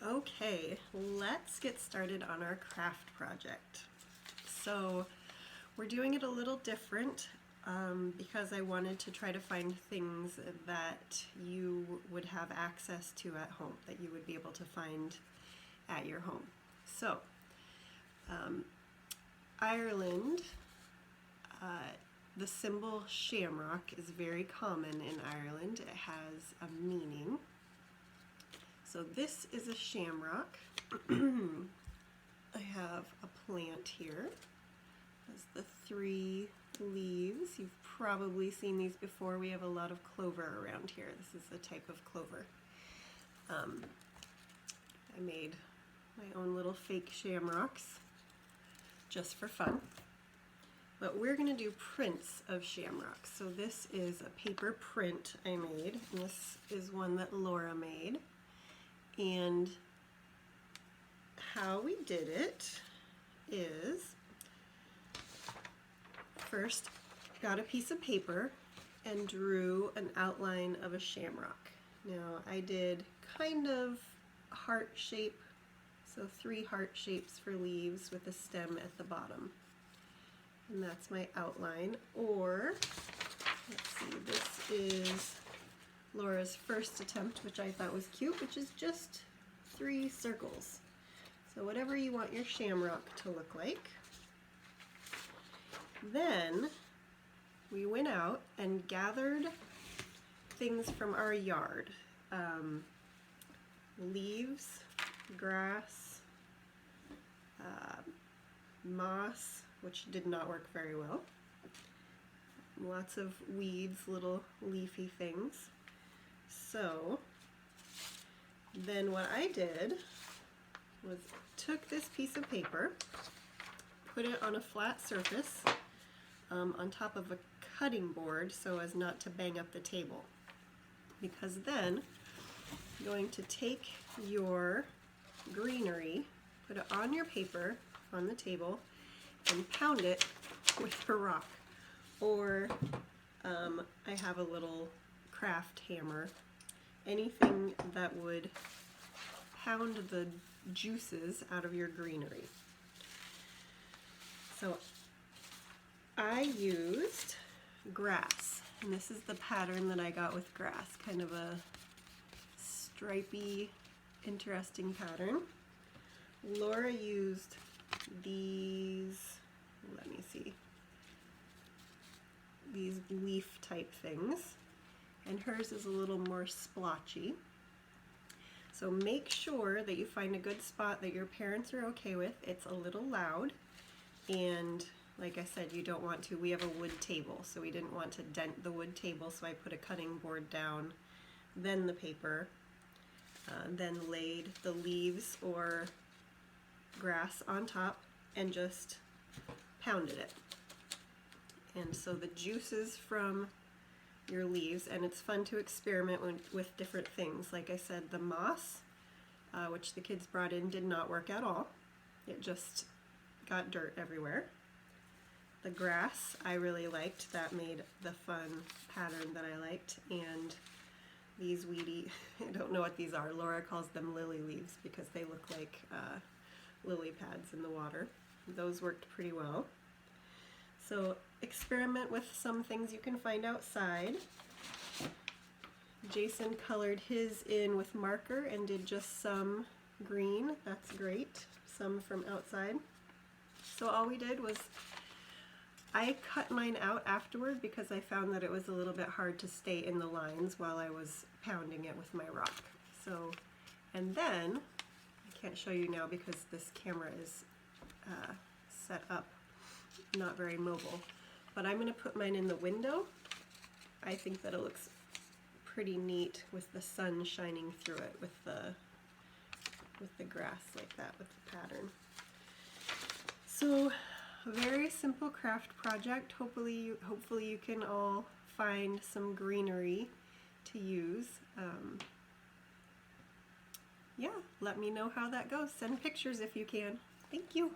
Okay, let's get started on our craft project. So we're doing it a little different because I wanted to try to find things that you would have access to at home, that you would be able to find at your home. So Ireland, the symbol shamrock is very common in Ireland. It has a meaning. So this is a shamrock. I have a plant here. It has the 3 leaves. You've probably seen these before. We have a lot of clover around here. This is a type of clover. I made my own little fake shamrocks just for fun. But we're going to do prints of shamrocks. So this is a paper print I made, and this is one that Laura made. And how we did it is first got a piece of paper and drew an outline of a shamrock. Now I did kind of heart shape, so 3 heart shapes for leaves with a stem at the bottom. And that's my outline. Or, let's see, this is Laura's first attempt, which I thought was cute, which is just 3 circles. So whatever you want your shamrock to look like. Then we went out and gathered things from our yard. Leaves, grass, moss, which did not work very well. Lots of weeds, little leafy things. So then what I did was took this piece of paper, put it on a flat surface on top of a cutting board so as not to bang up the table. Because then you're going to take your greenery, put it on your paper on the table, and pound it with a rock. Or I have a little craft hammer. Anything that would pound the juices out of your greenery. So I used grass, and this is the pattern that I got with grass, kind of a stripy, interesting pattern. Laura used these, let me see, these leaf type things, and hers is a little more splotchy. So make sure that you find a good spot that your parents are okay with. It's a little loud, and like I said, you don't want to, we have a wood table, so we didn't want to dent the wood table, so I put a cutting board down, then the paper, then laid the leaves or grass on top and just pounded it. And so the juices from your leaves, and it's fun to experiment with different things. Like I said, the moss, which the kids brought in, did not work at all. It just got dirt everywhere. The grass I really liked. That made the fun pattern that I liked. And these weedy, I don't know what these are. Laura calls them lily leaves because they look like lily pads in the water. Those worked pretty well. So experiment with some things you can find outside. Jason colored his in with marker and did just some green. That's great. Some from outside. So all we did was, I cut mine out afterward because I found that it was a little bit hard to stay in the lines while I was pounding it with my rock. So, and then, I can't show you now because this camera is set up not very mobile, but I'm going to put mine in the window. I think that it looks pretty neat with the sun shining through it with the grass like that, with the pattern. So a very simple craft project. Hopefully you can all find some greenery to use. Yeah, let me know how that goes. Send pictures if you can. Thank you.